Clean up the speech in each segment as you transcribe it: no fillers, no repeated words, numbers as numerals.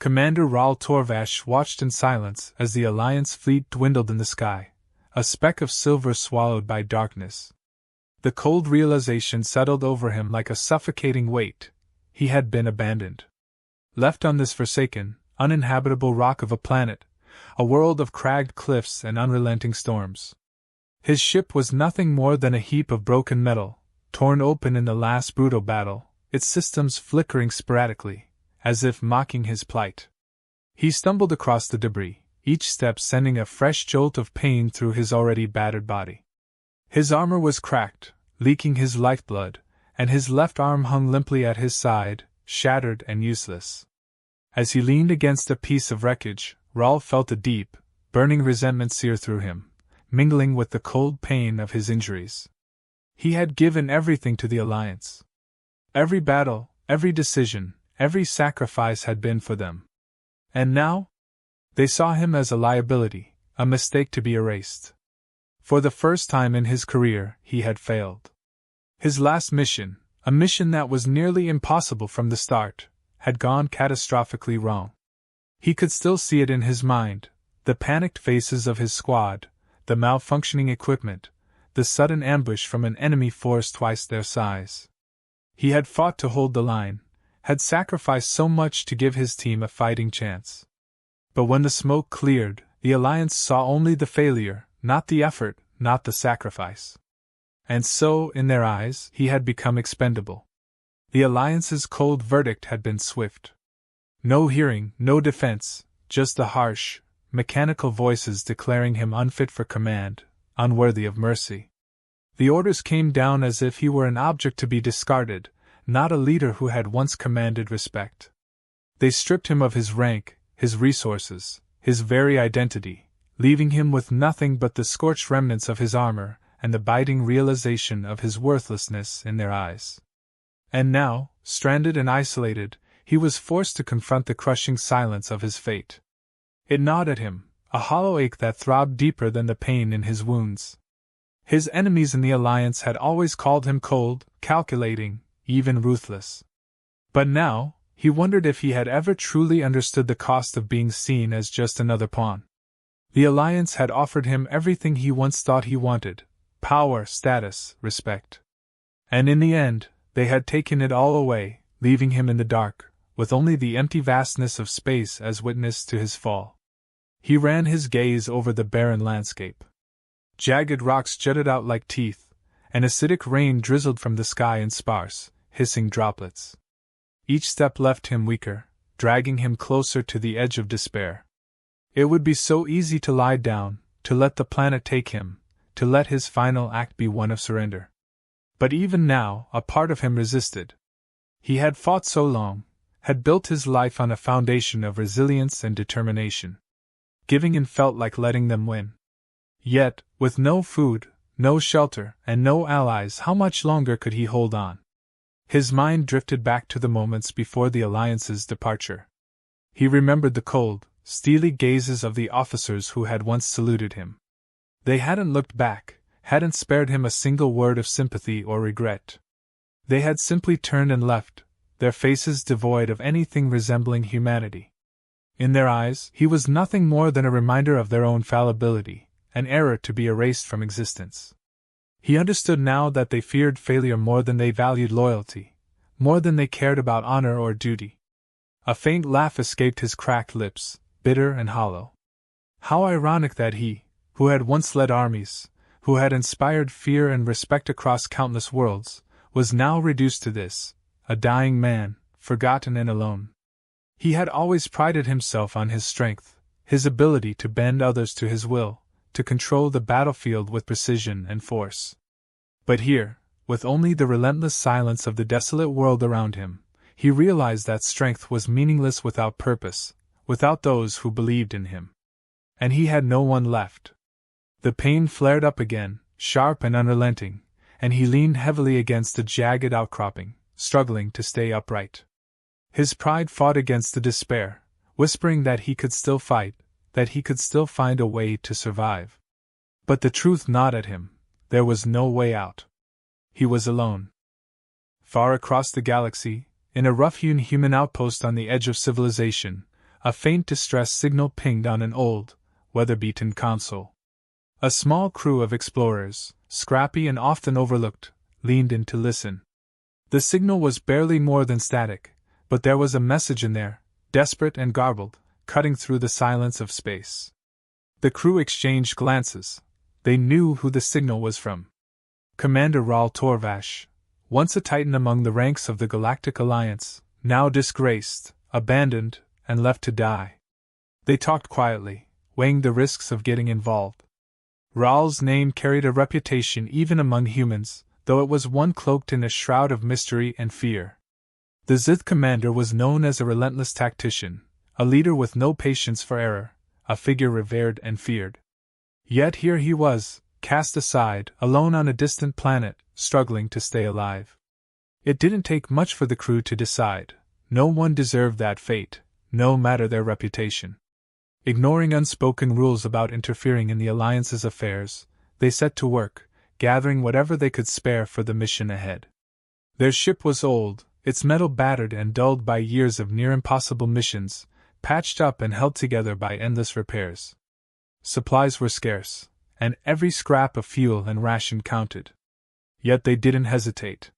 Commander Raul Torvash watched in silence as the Alliance fleet dwindled in the sky, a speck of silver swallowed by darkness. The cold realization settled over him like a suffocating weight. He had been abandoned. Left on this forsaken, uninhabitable rock of a planet, a world of cragged cliffs and unrelenting storms. His ship was nothing more than a heap of broken metal, torn open in the last brutal battle, its systems flickering sporadically, as if mocking his plight. He stumbled across the debris, each step sending a fresh jolt of pain through his already battered body. His armor was cracked, leaking his lifeblood, and his left arm hung limply at his side, shattered and useless. As he leaned against a piece of wreckage, Raul felt a deep, burning resentment sear through him, mingling with the cold pain of his injuries. He had given everything to the Alliance. Every battle, every decision, every sacrifice had been for them. And now? They saw him as a liability, a mistake to be erased. For the first time in his career, he had failed. His last mission, a mission that was nearly impossible from the start, had gone catastrophically wrong. He could still see it in his mind, the panicked faces of his squad, the malfunctioning equipment, the sudden ambush from an enemy force twice their size. He had fought to hold the line, had sacrificed so much to give his team a fighting chance. But when the smoke cleared, the Alliance saw only the failure, not the effort, not the sacrifice. And so, in their eyes, he had become expendable. The Alliance's cold verdict had been swift. No hearing, no defense, just the harsh, mechanical voices declaring him unfit for command, unworthy of mercy. The orders came down as if he were an object to be discarded, not a leader who had once commanded respect. They stripped him of his rank, his resources, his very identity, leaving him with nothing but the scorched remnants of his armor and the biting realization of his worthlessness in their eyes. And now, stranded and isolated, he was forced to confront the crushing silence of his fate. It gnawed at him, a hollow ache that throbbed deeper than the pain in his wounds. His enemies in the Alliance had always called him cold, calculating, even ruthless. But now, he wondered if he had ever truly understood the cost of being seen as just another pawn. The Alliance had offered him everything he once thought he wanted: power, status, respect. And in the end, they had taken it all away, leaving him in the dark, with only the empty vastness of space as witness to his fall. He ran his gaze over the barren landscape. Jagged rocks jutted out like teeth, and acidic rain drizzled from the sky in sparse, hissing droplets. Each step left him weaker, dragging him closer to the edge of despair. It would be so easy to lie down, to let the planet take him, to let his final act be one of surrender. But even now, a part of him resisted. He had fought so long, had built his life on a foundation of resilience and determination. Giving in felt like letting them win. Yet, with no food, no shelter, and no allies, how much longer could he hold on? His mind drifted back to the moments before the Alliance's departure. He remembered the cold, steely gazes of the officers who had once saluted him. They hadn't looked back, hadn't spared him a single word of sympathy or regret. They had simply turned and left, their faces devoid of anything resembling humanity. In their eyes, he was nothing more than a reminder of their own fallibility, an error to be erased from existence. He understood now that they feared failure more than they valued loyalty, more than they cared about honor or duty. A faint laugh escaped his cracked lips, bitter and hollow. How ironic that he, who had once led armies, who had inspired fear and respect across countless worlds, was now reduced to this, a dying man, forgotten and alone. He had always prided himself on his strength, his ability to bend others to his will, to control the battlefield with precision and force. But here, with only the relentless silence of the desolate world around him, he realized that strength was meaningless without purpose, without those who believed in him. And he had no one left. The pain flared up again, sharp and unrelenting, and he leaned heavily against a jagged outcropping, struggling to stay upright. His pride fought against the despair, whispering that he could still fight, that he could still find a way to survive. But the truth gnawed at him. There was no way out. He was alone. Far across the galaxy, in a rough-hewn human outpost on the edge of civilization, a faint distress signal pinged on an old, weather-beaten console. A small crew of explorers, scrappy and often overlooked, leaned in to listen. The signal was barely more than static, but there was a message in there, desperate and garbled, cutting through the silence of space. The crew exchanged glances. They knew who the signal was from. Commander Raul Torvash, once a titan among the ranks of the Galactic Alliance, now disgraced, abandoned, and left to die. They talked quietly, weighing the risks of getting involved. Raul's name carried a reputation even among humans, though it was one cloaked in a shroud of mystery and fear. The Zith commander was known as a relentless tactician, a leader with no patience for error, a figure revered and feared. Yet here he was, cast aside, alone on a distant planet, struggling to stay alive. It didn't take much for the crew to decide. No one deserved that fate, no matter their reputation. Ignoring unspoken rules about interfering in the Alliance's affairs, they set to work, gathering whatever they could spare for the mission ahead. Their ship was old, its metal battered and dulled by years of near-impossible missions, patched up and held together by endless repairs. Supplies were scarce, and every scrap of fuel and ration counted. Yet they didn't hesitate.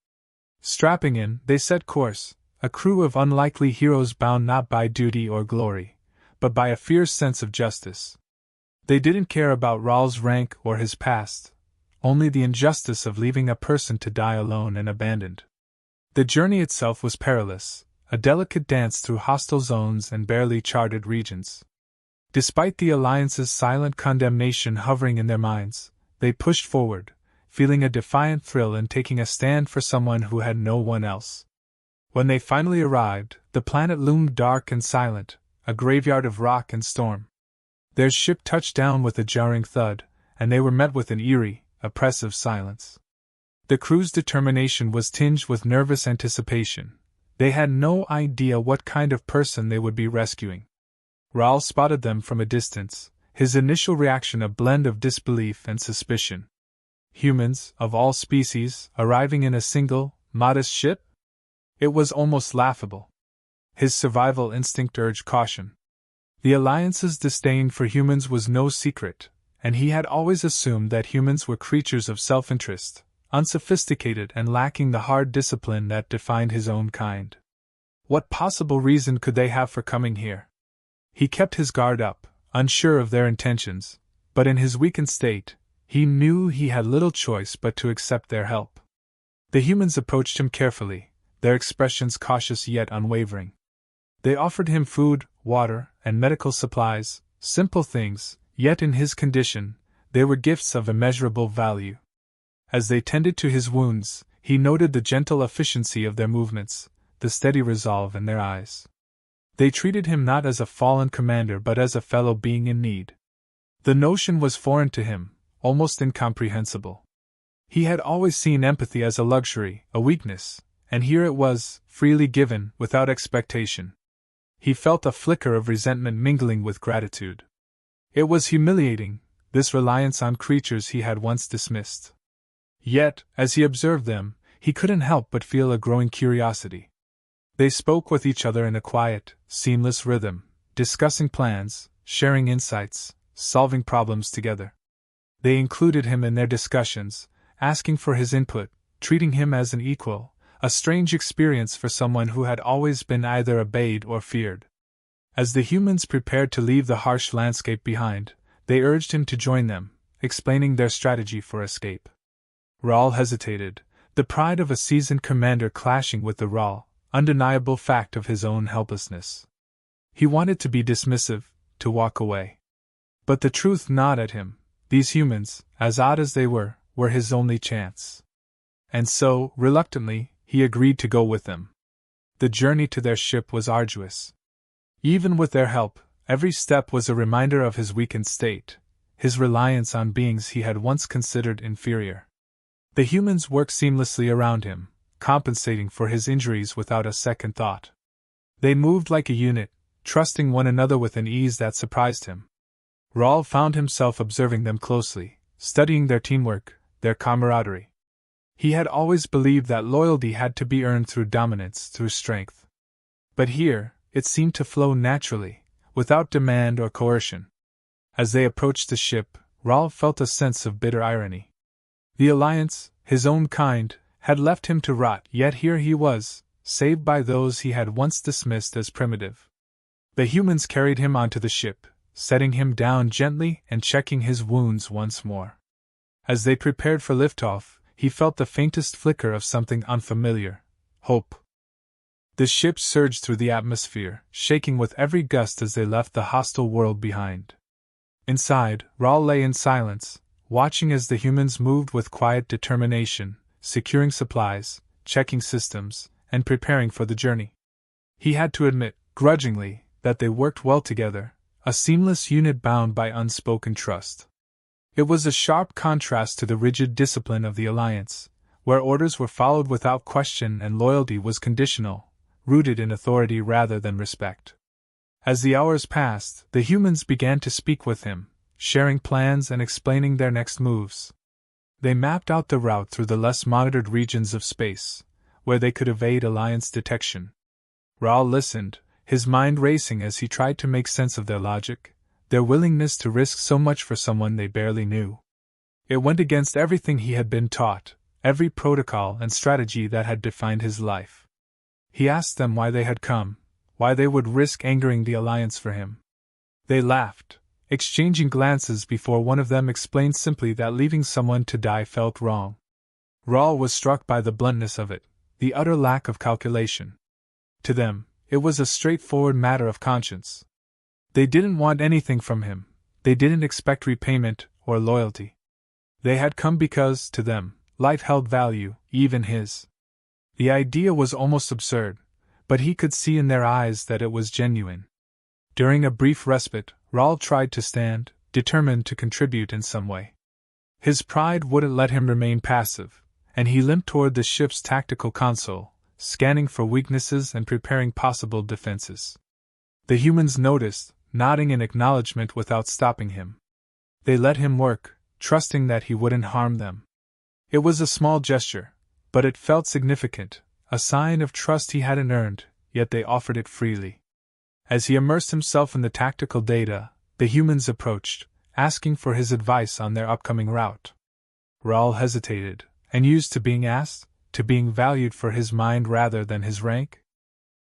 Strapping in, they set course, a crew of unlikely heroes bound not by duty or glory, but by a fierce sense of justice. They didn't care about Raul's rank or his past, only the injustice of leaving a person to die alone and abandoned. The journey itself was perilous, a delicate dance through hostile zones and barely charted regions. Despite the Alliance's silent condemnation hovering in their minds, they pushed forward, feeling a defiant thrill in taking a stand for someone who had no one else. When they finally arrived, the planet loomed dark and silent, a graveyard of rock and storm. Their ship touched down with a jarring thud, and they were met with an eerie, oppressive silence. The crew's determination was tinged with nervous anticipation. They had no idea what kind of person they would be rescuing. Raul spotted them from a distance, his initial reaction a blend of disbelief and suspicion. Humans, of all species, arriving in a single, modest ship? It was almost laughable. His survival instinct urged caution. The Alliance's disdain for humans was no secret, and he had always assumed that humans were creatures of self-interest, unsophisticated and lacking the hard discipline that defined his own kind. What possible reason could they have for coming here? He kept his guard up, unsure of their intentions, but in his weakened state, he knew he had little choice but to accept their help. The humans approached him carefully, their expressions cautious yet unwavering. They offered him food, water, and medical supplies, simple things, yet in his condition, they were gifts of immeasurable value. As they tended to his wounds, he noted the gentle efficiency of their movements, the steady resolve in their eyes. They treated him not as a fallen commander but as a fellow being in need. The notion was foreign to him, almost incomprehensible. He had always seen empathy as a luxury, a weakness, and here it was, freely given, without expectation. He felt a flicker of resentment mingling with gratitude. It was humiliating, this reliance on creatures he had once dismissed. Yet, as he observed them, he couldn't help but feel a growing curiosity. They spoke with each other in a quiet, seamless rhythm, discussing plans, sharing insights, solving problems together. They included him in their discussions, asking for his input, treating him as an equal, a strange experience for someone who had always been either obeyed or feared. As the humans prepared to leave the harsh landscape behind, they urged him to join them, explaining their strategy for escape. Raul hesitated, the pride of a seasoned commander clashing with the raw, undeniable fact of his own helplessness. He wanted to be dismissive, to walk away. But the truth gnawed at him. These humans, as odd as they were his only chance. And so, reluctantly, he agreed to go with them. The journey to their ship was arduous. Even with their help, every step was a reminder of his weakened state, his reliance on beings he had once considered inferior. The humans worked seamlessly around him, compensating for his injuries without a second thought. They moved like a unit, trusting one another with an ease that surprised him. Raul found himself observing them closely, studying their teamwork, their camaraderie. He had always believed that loyalty had to be earned through dominance, through strength. But here, it seemed to flow naturally, without demand or coercion. As they approached the ship, Raoul felt a sense of bitter irony. The Alliance, his own kind, had left him to rot, yet here he was, saved by those he had once dismissed as primitive. The humans carried him onto the ship, setting him down gently and checking his wounds once more. As they prepared for liftoff, he felt the faintest flicker of something unfamiliar: hope. The ship surged through the atmosphere, shaking with every gust as they left the hostile world behind. Inside, Raoul lay in silence, watching as the humans moved with quiet determination, securing supplies, checking systems, and preparing for the journey. He had to admit, grudgingly, that they worked well together, a seamless unit bound by unspoken trust. It was a sharp contrast to the rigid discipline of the Alliance, where orders were followed without question and loyalty was conditional, rooted in authority rather than respect. As the hours passed, the humans began to speak with him, sharing plans and explaining their next moves. They mapped out the route through the less monitored regions of space, where they could evade Alliance detection. Raoul listened, his mind racing as he tried to make sense of their logic, their willingness to risk so much for someone they barely knew. It went against everything he had been taught, every protocol and strategy that had defined his life. He asked them why they had come, why they would risk angering the Alliance for him. They laughed, exchanging glances before one of them explained simply that leaving someone to die felt wrong. Raoul was struck by the bluntness of it, the utter lack of calculation. To them, it was a straightforward matter of conscience. They didn't want anything from him, they didn't expect repayment or loyalty. They had come because, to them, life held value, even his. The idea was almost absurd, but he could see in their eyes that it was genuine. During a brief respite, Raoul tried to stand, determined to contribute in some way. His pride wouldn't let him remain passive, and he limped toward the ship's tactical console, scanning for weaknesses and preparing possible defenses. The humans noticed, nodding in acknowledgement without stopping him. They let him work, trusting that he wouldn't harm them. It was a small gesture, but it felt significant, a sign of trust he hadn't earned, yet they offered it freely. As he immersed himself in the tactical data, the humans approached, asking for his advice on their upcoming route. Raoul hesitated, and used to being asked, to being valued for his mind rather than his rank.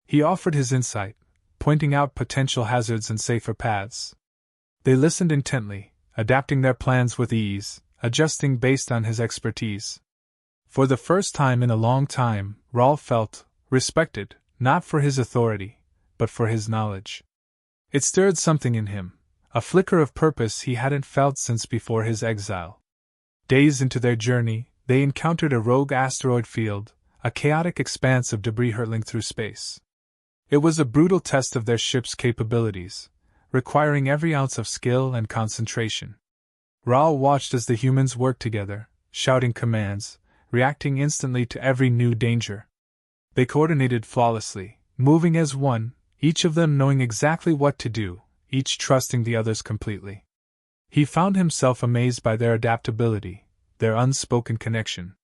He offered his insight, pointing out potential hazards and safer paths. They listened intently, adapting their plans with ease, adjusting based on his expertise. For the first time in a long time, Raoul felt respected, not for his authority, but for his knowledge. It stirred something in him, a flicker of purpose he hadn't felt since before his exile. Days into their journey, they encountered a rogue asteroid field, a chaotic expanse of debris hurtling through space. It was a brutal test of their ship's capabilities, requiring every ounce of skill and concentration. Raoul watched as the humans worked together, shouting commands, reacting instantly to every new danger. They coordinated flawlessly, moving as one, each of them knowing exactly what to do, each trusting the others completely. He found himself amazed by their adaptability, their unspoken connection.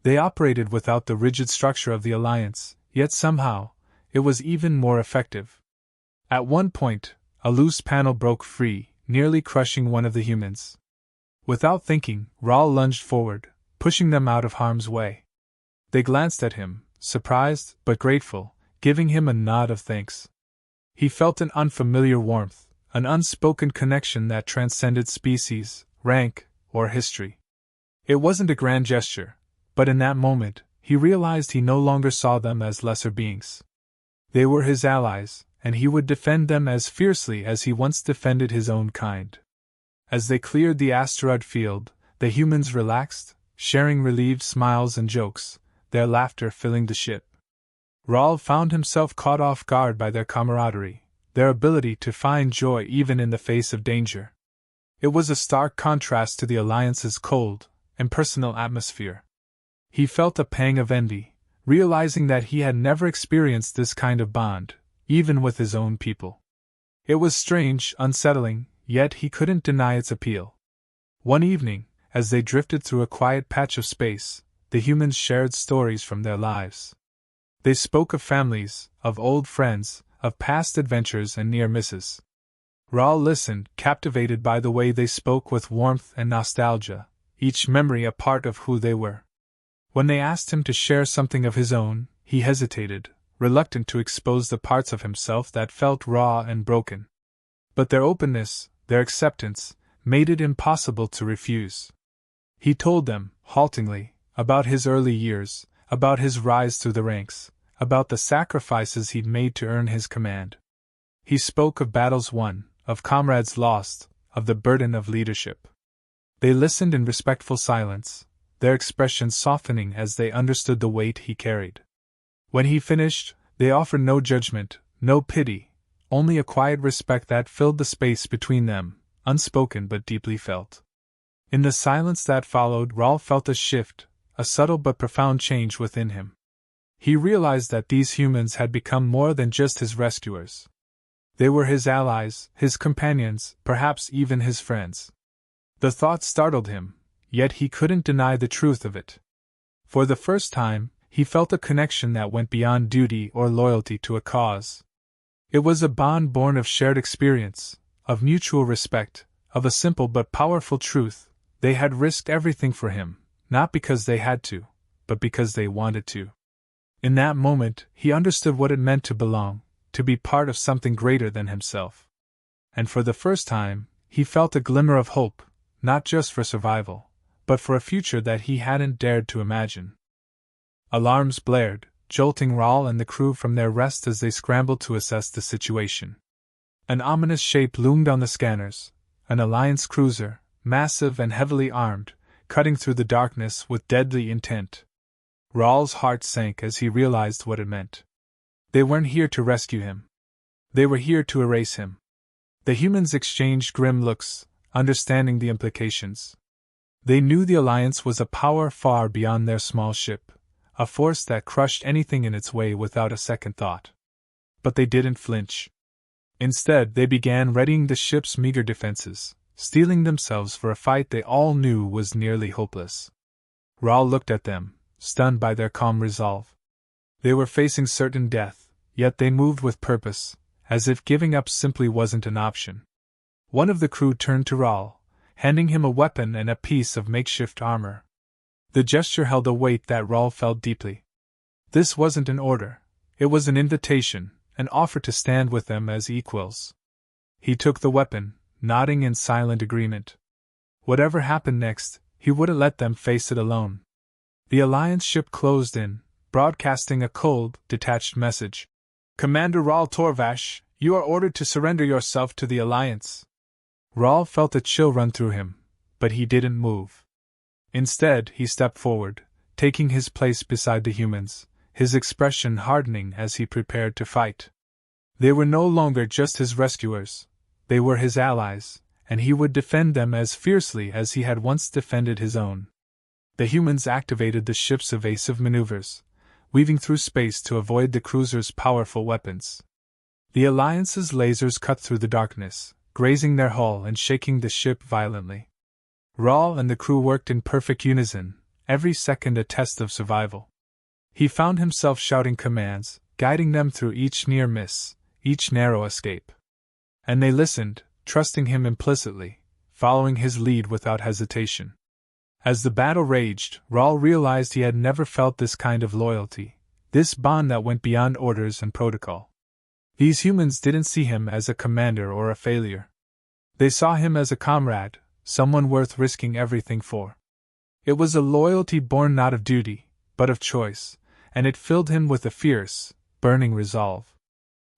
They operated without the rigid structure of the Alliance, yet somehow, it was even more effective. At one point, a loose panel broke free, nearly crushing one of the humans. Without thinking, Raoul lunged forward, pushing them out of harm's way. They glanced at him, surprised but grateful, giving him a nod of thanks. He felt an unfamiliar warmth, an unspoken connection that transcended species, rank, or history. It wasn't a grand gesture, but in that moment, he realized he no longer saw them as lesser beings. They were his allies, and he would defend them as fiercely as he once defended his own kind. As they cleared the asteroid field, the humans relaxed, sharing relieved smiles and jokes, their laughter filling the ship. Raoul found himself caught off guard by their camaraderie, their ability to find joy even in the face of danger. It was a stark contrast to the Alliance's cold, impersonal atmosphere. He felt a pang of envy, realizing that he had never experienced this kind of bond, even with his own people. It was strange, unsettling, yet he couldn't deny its appeal. One evening, as they drifted through a quiet patch of space, the humans shared stories from their lives. They spoke of families, of old friends, of past adventures and near misses. Raoul listened, captivated by the way they spoke with warmth and nostalgia, each memory a part of who they were. When they asked him to share something of his own, he hesitated, reluctant to expose the parts of himself that felt raw and broken. But their openness, their acceptance, made it impossible to refuse. He told them, haltingly, about his early years, about his rise through the ranks, about the sacrifices he'd made to earn his command. He spoke of battles won, of comrades lost, of the burden of leadership. They listened in respectful silence, their expressions softening as they understood the weight he carried. When he finished, they offered no judgment, no pity, only a quiet respect that filled the space between them, unspoken but deeply felt. In the silence that followed, Raoul felt a shift, a subtle but profound change within him. He realized that these humans had become more than just his rescuers. They were his allies, his companions, perhaps even his friends. The thought startled him, yet he couldn't deny the truth of it. For the first time, he felt a connection that went beyond duty or loyalty to a cause. It was a bond born of shared experience, of mutual respect, of a simple but powerful truth: they had risked everything for him, not because they had to, but because they wanted to. In that moment, he understood what it meant to belong, to be part of something greater than himself. And for the first time, he felt a glimmer of hope, not just for survival, but for a future that he hadn't dared to imagine. Alarms blared, jolting Raoul and the crew from their rest as they scrambled to assess the situation. An ominous shape loomed on the scanners, an Alliance cruiser, massive and heavily armed, cutting through the darkness with deadly intent. Raoul's heart sank as he realized what it meant. They weren't here to rescue him. They were here to erase him. The humans exchanged grim looks, understanding the implications. They knew the Alliance was a power far beyond their small ship, a force that crushed anything in its way without a second thought. But they didn't flinch. Instead, they began readying the ship's meager defenses, steeling themselves for a fight they all knew was nearly hopeless. Raoul looked at them, stunned by their calm resolve. They were facing certain death, yet they moved with purpose, as if giving up simply wasn't an option. One of the crew turned to Raoul, handing him a weapon and a piece of makeshift armor. The gesture held a weight that Raoul felt deeply. This wasn't an order, it was an invitation, an offer to stand with them as equals. He took the weapon, nodding in silent agreement. Whatever happened next, he wouldn't let them face it alone. The Alliance ship closed in, broadcasting a cold, detached message. "Commander Raoul Torvash, you are ordered to surrender yourself to the Alliance." Raoul felt a chill run through him, but he didn't move. Instead, he stepped forward, taking his place beside the humans, his expression hardening as he prepared to fight. They were no longer just his rescuers, they were his allies, and he would defend them as fiercely as he had once defended his own. The humans activated the ship's evasive maneuvers, weaving through space to avoid the cruiser's powerful weapons. The Alliance's lasers cut through the darkness, grazing their hull and shaking the ship violently. Raoul and the crew worked in perfect unison, every second a test of survival. He found himself shouting commands, guiding them through each near miss, each narrow escape. And they listened, trusting him implicitly, following his lead without hesitation. As the battle raged, Raoul realized he had never felt this kind of loyalty, this bond that went beyond orders and protocol. These humans didn't see him as a commander or a failure. They saw him as a comrade, someone worth risking everything for. It was a loyalty born not of duty, but of choice, and it filled him with a fierce, burning resolve.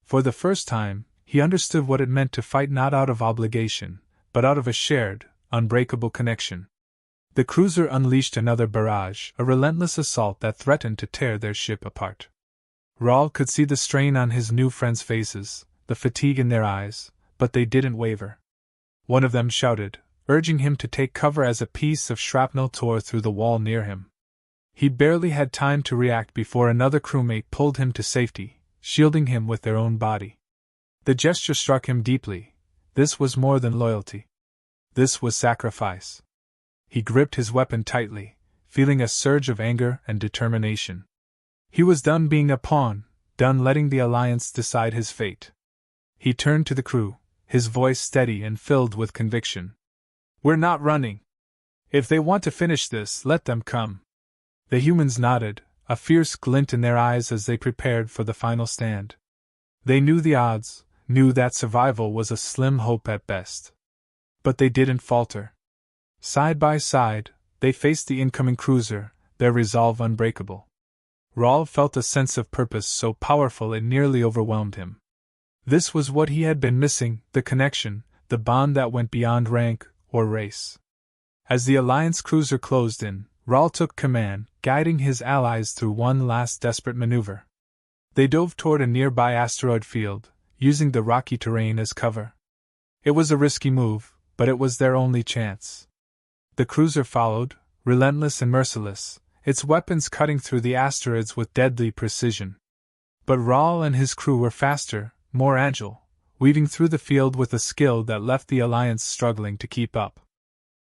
For the first time, he understood what it meant to fight not out of obligation, but out of a shared, unbreakable connection. The cruiser unleashed another barrage, a relentless assault that threatened to tear their ship apart. Raoul could see the strain on his new friends' faces, the fatigue in their eyes, but they didn't waver. One of them shouted, urging him to take cover as a piece of shrapnel tore through the wall near him. He barely had time to react before another crewmate pulled him to safety, shielding him with their own body. The gesture struck him deeply. This was more than loyalty. This was sacrifice. He gripped his weapon tightly, feeling a surge of anger and determination. He was done being a pawn, done letting the Alliance decide his fate. He turned to the crew, his voice steady and filled with conviction. "We're not running. If they want to finish this, let them come." The humans nodded, a fierce glint in their eyes as they prepared for the final stand. They knew the odds, knew that survival was a slim hope at best. But they didn't falter. Side by side, they faced the incoming cruiser, their resolve unbreakable. Raoul felt a sense of purpose so powerful it nearly overwhelmed him. This was what he had been missing, the connection, the bond that went beyond rank or race. As the Alliance cruiser closed in, Raoul took command, guiding his allies through one last desperate maneuver. They dove toward a nearby asteroid field, using the rocky terrain as cover. It was a risky move, but it was their only chance. The cruiser followed, relentless and merciless, its weapons cutting through the asteroids with deadly precision. But Raoul and his crew were faster, more agile, weaving through the field with a skill that left the Alliance struggling to keep up.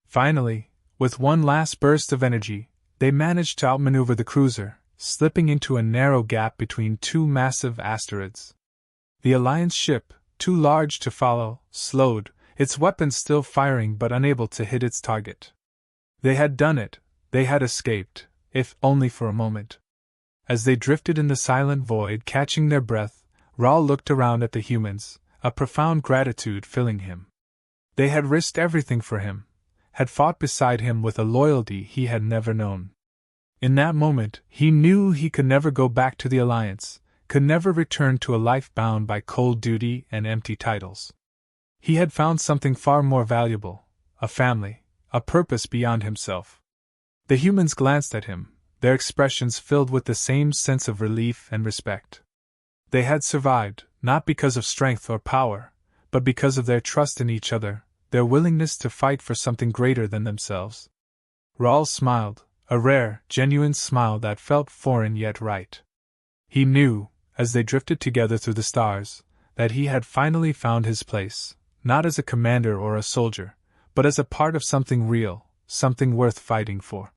Finally, with one last burst of energy, they managed to outmaneuver the cruiser, slipping into a narrow gap between two massive asteroids. The Alliance ship, too large to follow, slowed, its weapons still firing but unable to hit its target. They had done it, they had escaped, if only for a moment. As they drifted in the silent void, catching their breath, Raoul looked around at the humans, a profound gratitude filling him. They had risked everything for him, had fought beside him with a loyalty he had never known. In that moment, he knew he could never go back to the Alliance, could never return to a life bound by cold duty and empty titles. He had found something far more valuable, a family, a purpose beyond himself. The humans glanced at him, their expressions filled with the same sense of relief and respect. They had survived, not because of strength or power, but because of their trust in each other, their willingness to fight for something greater than themselves. Raoul smiled, a rare, genuine smile that felt foreign yet right. He knew, as they drifted together through the stars, that he had finally found his place, not as a commander or a soldier, but as a part of something real, something worth fighting for.